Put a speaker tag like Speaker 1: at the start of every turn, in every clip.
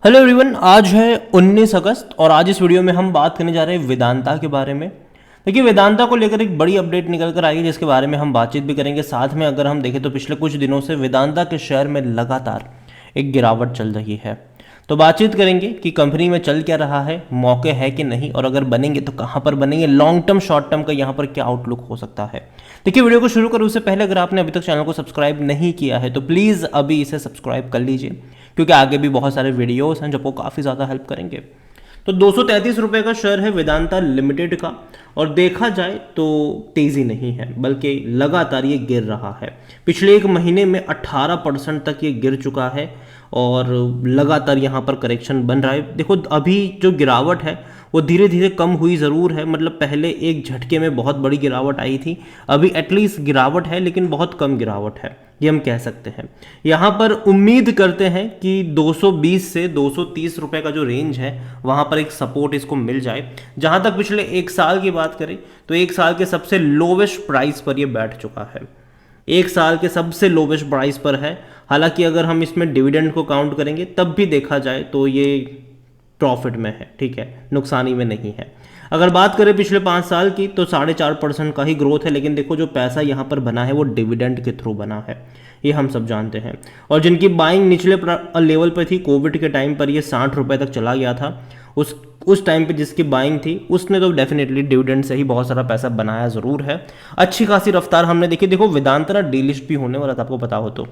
Speaker 1: Hello everyone, आज है 19 अगस्त और आज इस वीडियो में हम बात करने जा रहे हैं वेदांता के बारे में। देखिए, वेदांता को लेकर एक बड़ी अपडेट निकल कर आई है जिसके बारे में हम बातचीत भी करेंगे। साथ में अगर हम देखें तो पिछले कुछ दिनों से वेदांता के शेयर में लगातार एक गिरावट चल रही है। तो बातचीत करेंगे कि कंपनी में चल क्या रहा है, मौके है कि नहीं, और अगर बनेंगे तो कहाँ पर बनेंगे, लॉन्ग टर्म शॉर्ट टर्म का यहाँ पर क्या आउटलुक हो सकता है। देखिए, वीडियो को शुरू करूँ उससे पहले अगर आपने अभी तक चैनल को सब्सक्राइब नहीं किया है तो प्लीज़ अभी इसे सब्सक्राइब कर लीजिए, क्योंकि आगे भी बहुत सारे वीडियोस हैं जो आपको काफ़ी ज़्यादा हेल्प करेंगे। तो 233 रुपये का शेयर है वेदांता लिमिटेड का, और देखा जाए तो तेज़ी नहीं है बल्कि लगातार ये गिर रहा है। पिछले एक महीने में 18% तक ये गिर चुका है और लगातार यहाँ पर करेक्शन बन रहा है। देखो, अभी जो गिरावट है वो धीरे धीरे कम हुई ज़रूर है, मतलब पहले एक झटके में बहुत बड़ी गिरावट आई थी, अभी एटलीस्ट गिरावट है लेकिन बहुत कम गिरावट है, ये हम कह सकते हैं। यहाँ पर उम्मीद करते हैं कि 220 से 230 रुपए का जो रेंज है वहाँ पर एक सपोर्ट इसको मिल जाए। जहाँ तक पिछले एक साल की बात करें तो एक साल के सबसे लोवेस्ट प्राइस पर ये बैठ चुका है, एक साल के सबसे लोवेस्ट प्राइस पर है। हालांकि अगर हम इसमें डिविडेंड को काउंट करेंगे तब भी देखा जाए तो ये प्रॉफिट में है, ठीक है, नुकसानी में नहीं है। अगर बात करें पिछले 5 साल की तो 4.5% का ही ग्रोथ है, लेकिन देखो जो पैसा यहाँ पर बना है वो डिविडेंड के थ्रू बना है, ये हम सब जानते हैं। और जिनकी बाइंग निचले लेवल पर थी, कोविड के टाइम पर ये 60 रुपये तक चला गया था, उस टाइम पे जिसकी बाइंग थी उसने तो डेफिनेटली डिविडेंड से ही बहुत सारा पैसा बनाया ज़रूर है। अच्छी खासी रफ्तार हमने देखी। देखो, वेदांता ना डीलिस्ट भी होने वाला था, आपको पता हो तो,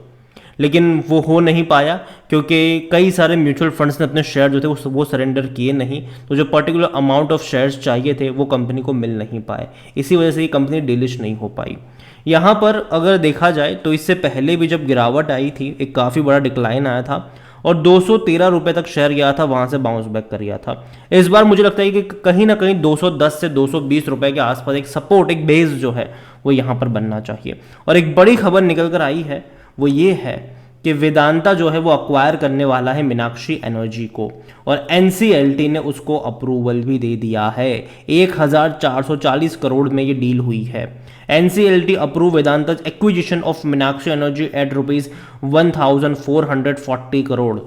Speaker 1: लेकिन वो हो नहीं पाया क्योंकि कई सारे म्यूचुअल फंड्स ने अपने शेयर जो थे वो सरेंडर किए नहीं, तो जो पर्टिकुलर अमाउंट ऑफ शेयर्स चाहिए थे वो कंपनी को मिल नहीं पाए, इसी वजह से ये कंपनी डिलिस्ट नहीं हो पाई। यहाँ पर अगर देखा जाए तो इससे पहले भी जब गिरावट आई थी एक काफ़ी बड़ा डिक्लाइन आया था और 213 रुपये तक शेयर गया था, वहाँ से बाउंस बैक कर गया था। इस बार मुझे लगता है कि कहीं ना कहीं 210 से 220 रुपये के आसपास एक सपोर्ट, एक बेस जो है वो यहाँ पर बनना चाहिए। और एक बड़ी खबर निकल कर आई है वो ये है कि वेदांता जो है वो अक्वायर करने वाला है मीनाक्षी एनर्जी को, और एनसीएलटी ने उसको अप्रूवल भी दे दिया है। 1440 करोड़ में ये डील हुई है। NCLT approve Vedanta acquisition of Meenakshi energy at ₹1440 crore.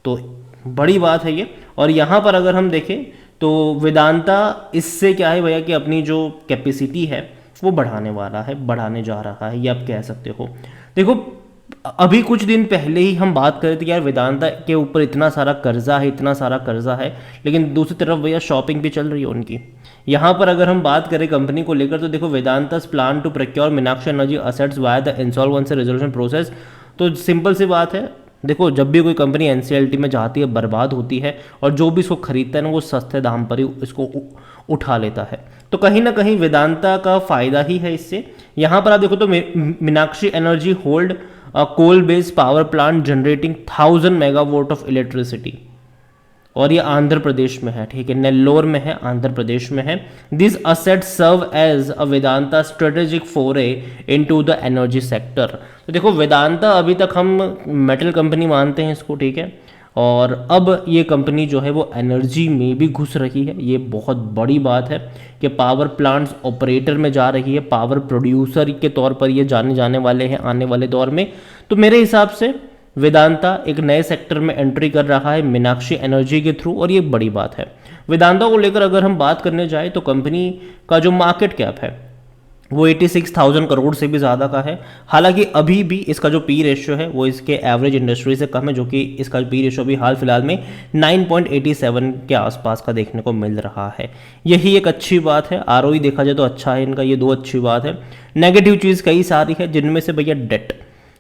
Speaker 1: तो बड़ी बात है ये। और यहाँ पर अगर हम देखें तो वेदांता इससे क्या है भैया कि अपनी जो कैपेसिटी है वो बढ़ाने वाला है, बढ़ाने जा रहा है, ये आप कह सकते हो। देखो, अभी कुछ दिन पहले ही हम बात कर रहे थे यार वेदांता के ऊपर इतना सारा कर्जा है, इतना सारा कर्जा है, लेकिन दूसरी तरफ भैया शॉपिंग भी चल रही है उनकी। यहाँ पर अगर हम बात करें कंपनी को लेकर तो देखो, Vedanta's plan to procure Meenakshi energy assets via the insolvency resolution process. तो सिंपल सी बात है, देखो जब भी कोई कंपनी एनसीएलटी में जाती है बर्बाद होती है, और जो भी इसको खरीदता है ना वो सस्ते दाम पर ही इसको उठा लेता है। तो कहीं ना कहीं वेदांता का फायदा ही है इससे। यहाँ पर आप देखो तो Meenakshi Energy hold coal based power plant generating 1000 megawatt of electricity, और ये आंध्र प्रदेश में है, ठीक है, नेल्लोर में है, आंध्र प्रदेश में है। This asset serve as a Vedanta strategic foray into the energy sector. तो देखो, वेदांता अभी तक हम मेटल कंपनी मानते हैं इसको, ठीक है, और अब ये कंपनी जो है वो एनर्जी में भी घुस रही है। ये बहुत बड़ी बात है कि पावर प्लांट्स ऑपरेटर में जा रही है, पावर प्रोड्यूसर के तौर पर ये जाने वाले हैं आने वाले दौर में। तो मेरे हिसाब से वेदांता एक नए सेक्टर में एंट्री कर रहा है मीनाक्षी एनर्जी के थ्रू, और ये बड़ी बात है। वेदांता को लेकर अगर हम बात करने जाए तो कंपनी का जो मार्केट कैप है वो 86,000 करोड़ से भी ज़्यादा का है। हालांकि अभी भी इसका जो पी रेशियो है वो इसके एवरेज इंडस्ट्री से कम है, जो कि इसका पी रेशियो भी हाल फिलहाल में 9.87 के आसपास का देखने को मिल रहा है। यही एक अच्छी बात है। आरओई देखा जाए तो अच्छा है इनका, ये दो अच्छी बात है। नेगेटिव चीज़ कई सारी है, जिनमें से भैया डेट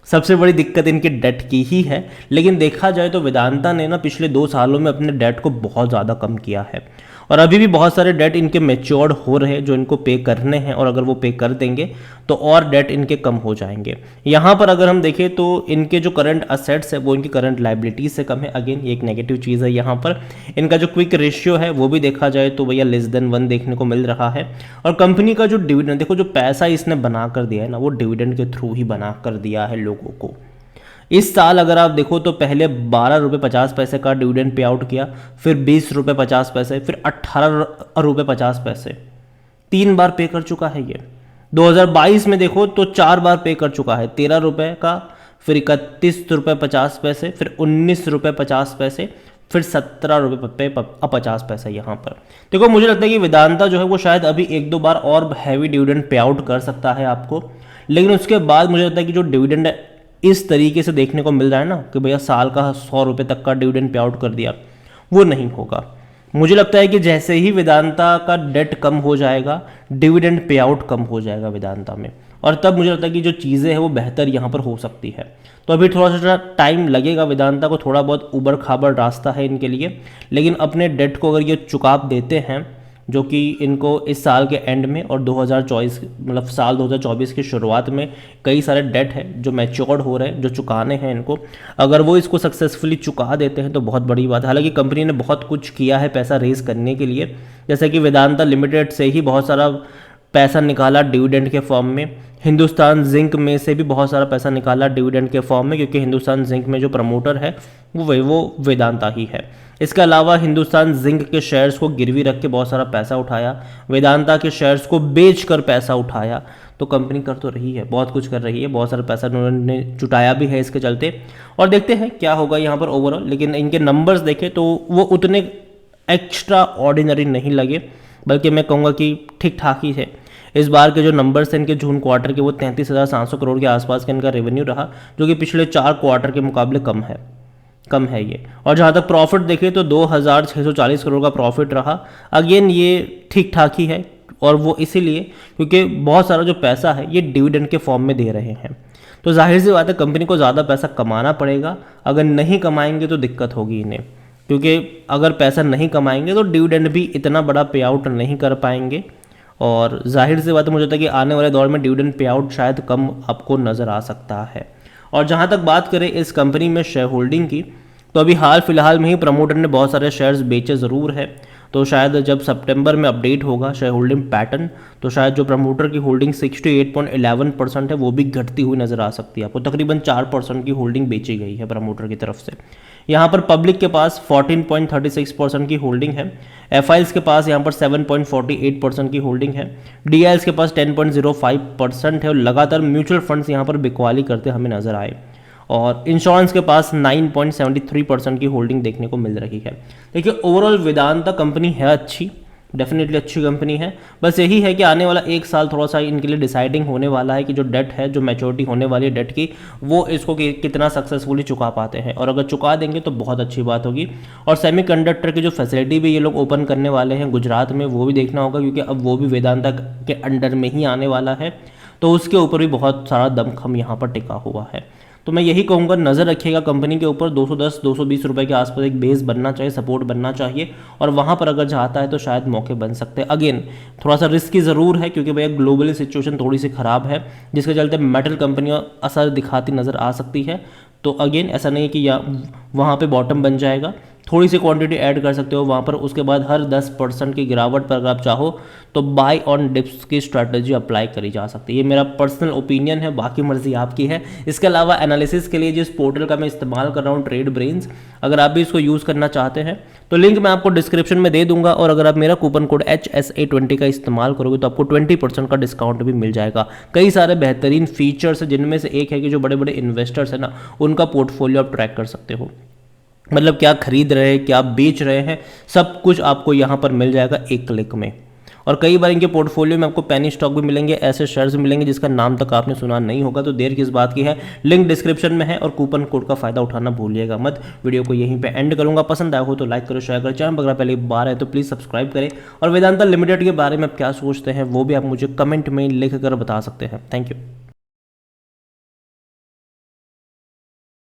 Speaker 1: सबसे बड़ी दिक्कत इनके डेट की ही है। लेकिन देखा जाए तो वेदांता ने ना पिछले 2 सालों में अपने डेट को बहुत ज़्यादा कम किया है, और अभी भी बहुत सारे डेट इनके मैच्योर्ड हो रहे हैं जो इनको पे करने हैं, और अगर वो पे कर देंगे तो और डेट इनके कम हो जाएंगे। यहाँ पर अगर हम देखें तो इनके जो करंट असेट्स है वो इनकी करंट लाइबिलिटीज से कम है। अगेन ये एक नेगेटिव चीज़ है। यहाँ पर इनका जो क्विक रेशियो है वो भी देखा जाए तो भैया <1 देखने को मिल रहा है। और कंपनी का जो डिविडेंड, देखो जो पैसा इसने बना कर दिया है ना वो डिविडेंड के थ्रू ही बना कर दिया है लोगों को। इस साल अगर आप देखो तो पहले 12 रुपये 50 पैसे का डिविडेंड पे आउट किया, फिर 20 रुपये 50 पैसे, फिर 18 रुपये 50 पैसे, 3 बार पे कर चुका है ये। 2022 में देखो तो 4 बार पे कर चुका है, 13 रुपये का, फिर 31 रुपये 50 पैसे, फिर 19 रुपये 50 पैसे, फिर 17 रुपये 50 पैसा यहाँ पर। देखो मुझे लगता है कि वेदांता जो है वो शायद अभी 1-2 बार और हैवी डिविडेंड पे आउट कर सकता है आपको, लेकिन उसके बाद मुझे लगता है कि जो डिविडेंड इस तरीके से देखने को मिल रहा है ना कि भैया साल का 100 रुपये तक का डिविडेंड पे आउट कर दिया, वो नहीं होगा। मुझे लगता है कि जैसे ही वेदांता का डेट कम हो जाएगा, डिविडेंड पे आउट कम हो जाएगा वेदांता में, और तब मुझे लगता है कि जो चीज़ें हैं वो बेहतर यहाँ पर हो सकती है। तो अभी थोड़ा सा टाइम लगेगा वेदांता को, थोड़ा बहुत उबड़ खाबड़ रास्ता है इनके लिए, लेकिन अपने डेट को अगर ये चुका देते हैं, जो कि इनको इस साल के एंड में और 2024 मतलब साल 2024 की शुरुआत में कई सारे डेट है जो मैच्योर्ड हो रहे हैं, जो चुकाने हैं इनको, अगर वो इसको सक्सेसफुली चुका देते हैं तो बहुत बड़ी बात है। हालांकि कंपनी ने बहुत कुछ किया है पैसा रेज करने के लिए, जैसे कि वेदांता लिमिटेड से ही बहुत सारा पैसा निकाला डिविडेंड के फॉर्म में, हिंदुस्तान जिंक में से भी बहुत सारा पैसा निकाला डिविडेंड के फॉर्म में, क्योंकि हिंदुस्तान जिंक में जो प्रमोटर है वो वेदांता ही है। इसके अलावा हिंदुस्तान जिंक के शेयर्स को गिरवी रख के बहुत सारा पैसा उठाया, वेदांता के शेयर्स को बेच कर पैसा उठाया। तो कंपनी कर तो रही है, बहुत कुछ कर रही है, बहुत सारा पैसा उन्होंने जुटाया भी है इसके चलते, और देखते हैं क्या होगा यहाँ पर ओवरऑल। लेकिन इनके नंबर्स देखें तो वो उतने एक्स्ट्रा ऑर्डिनरी नहीं लगे, बल्कि मैं कहूँगा कि ठीक ठाक ही है। इस बार के जो नंबर्स हैं इनके जून क्वार्टर के, वो 33,700 करोड़ के आसपास का इनका रेवेन्यू रहा, जो कि पिछले 4 क्वार्टर के मुकाबले कम है ये। और जहाँ तक प्रॉफिट देखें तो 2,640 करोड़ का प्रॉफिट रहा। अगेन ये ठीक ठाक ही है, और वो इसीलिए क्योंकि बहुत सारा जो पैसा है ये डिविडेंड के फॉर्म में दे रहे हैं। तो जाहिर सी बात है कंपनी को ज़्यादा पैसा कमाना पड़ेगा, अगर नहीं कमाएंगे तो दिक्कत होगी इन्हें, क्योंकि अगर पैसा नहीं कमाएंगे तो डिविडेंड भी इतना बड़ा पे आउट नहीं कर पाएंगे, और जाहिर सी बात है मुझे लगता है कि आने वाले दौर में डिविडेंड पे आउट शायद कम आपको नज़र आ सकता है। और जहाँ तक बात करें इस कंपनी में शेयर होल्डिंग की, तो अभी हाल फिलहाल में ही प्रमोटर ने बहुत सारे शेयर्स बेचे ज़रूर है, तो शायद जब सितंबर में अपडेट होगा शेयर होल्डिंग पैटर्न, तो शायद जो प्रमोटर की होल्डिंग 68.11% है वो भी घटती हुई नज़र आ सकती है आपको। तकरीबन 4% की होल्डिंग बेची गई है प्रमोटर की तरफ से। यहाँ पर पब्लिक के पास 14.36% की होल्डिंग है, एफआईएल्स के पास यहाँ पर 7.48% की होल्डिंग है, डीआईएल्स के पास 10.05% है, और लगातार म्यूचुअल फंड्स यहाँ पर बिकवाली करते हमें नजर आए, और इंश्योरेंस के पास 9.73% की होल्डिंग देखने को मिल रही है। देखिए ओवरऑल वेदांता कंपनी है अच्छी, डेफिनेटली अच्छी कंपनी है, बस यही है कि आने वाला 1 साल थोड़ा सा इनके लिए डिसाइडिंग होने वाला है कि जो डेट है, जो मैच्योरिटी होने वाली है डेट की, वो इसको कितना सक्सेसफुली चुका पाते हैं, और अगर चुका देंगे तो बहुत अच्छी बात होगी। और सेमीकंडक्टर की जो फैसिलिटी भी ये लोग ओपन करने वाले हैं गुजरात में, वो भी देखना होगा, क्योंकि अब वो भी वेदांता के अंडर में ही आने वाला है, तो उसके ऊपर भी बहुत सारा दमखम यहाँ पर टिका हुआ है। तो मैं यही कहूँगा नज़र रखिएगा कंपनी के ऊपर, 210-220 रुपये के आसपास एक बेस बनना चाहिए, सपोर्ट बनना चाहिए, और वहाँ पर अगर जाता है तो शायद मौके बन सकते हैं। अगेन थोड़ा सा रिस्की ज़रूर है, क्योंकि भैया ग्लोबली सिचुएशन थोड़ी सी ख़राब है, जिसके चलते मेटल कंपनियाँ असर दिखाती नज़र आ सकती है। तो अगेन ऐसा नहीं है कि वहाँ पे बॉटम बन जाएगा, थोड़ी सी क्वांटिटी ऐड कर सकते हो वहाँ पर, उसके बाद हर 10% की गिरावट पर अगर आप चाहो तो बाय ऑन डिप्स की स्ट्रैटेजी अप्लाई करी जा सकती है। ये मेरा पर्सनल ओपिनियन है, बाकी मर्जी आपकी है। इसके अलावा एनालिसिस के लिए जिस पोर्टल का मैं इस्तेमाल कर रहा हूँ ट्रेड ब्रेन्स, अगर आप भी इसको यूज़ करना चाहते हैं तो लिंक मैं आपको डिस्क्रिप्शन में दे दूंगा, और अगर आप मेरा कूपन कोड HSA20 का इस्तेमाल करोगे तो आपको 20% का डिस्काउंट भी मिल जाएगा। कई सारे बेहतरीन फीचर्स हैं, जिनमें से एक है कि जो बड़े बड़े इन्वेस्टर्स हैं ना, उनका पोर्टफोलियो आप ट्रैक कर सकते हो, मतलब क्या खरीद रहे हैं, क्या बेच रहे हैं, सब कुछ आपको यहाँ पर मिल जाएगा एक क्लिक में। और कई बार इनके पोर्टफोलियो में आपको पेनी स्टॉक भी मिलेंगे, ऐसे शेयर्स भी मिलेंगे जिसका नाम तक आपने सुना नहीं होगा, तो देर किस बात की है, लिंक डिस्क्रिप्शन में है, और कूपन कोड का फायदा उठाना भूलिएगा मत। वीडियो को यहीं पे एंड करूंगा, पसंद आया हो तो लाइक करो, शेयर करो, चैनल पर अगर पहली बार है तो प्लीज़ सब्सक्राइब करें, और वेदांता लिमिटेड के बारे में आप क्या सोचते हैं वो भी आप मुझे कमेंट में लिख कर बता सकते हैं। Thank you.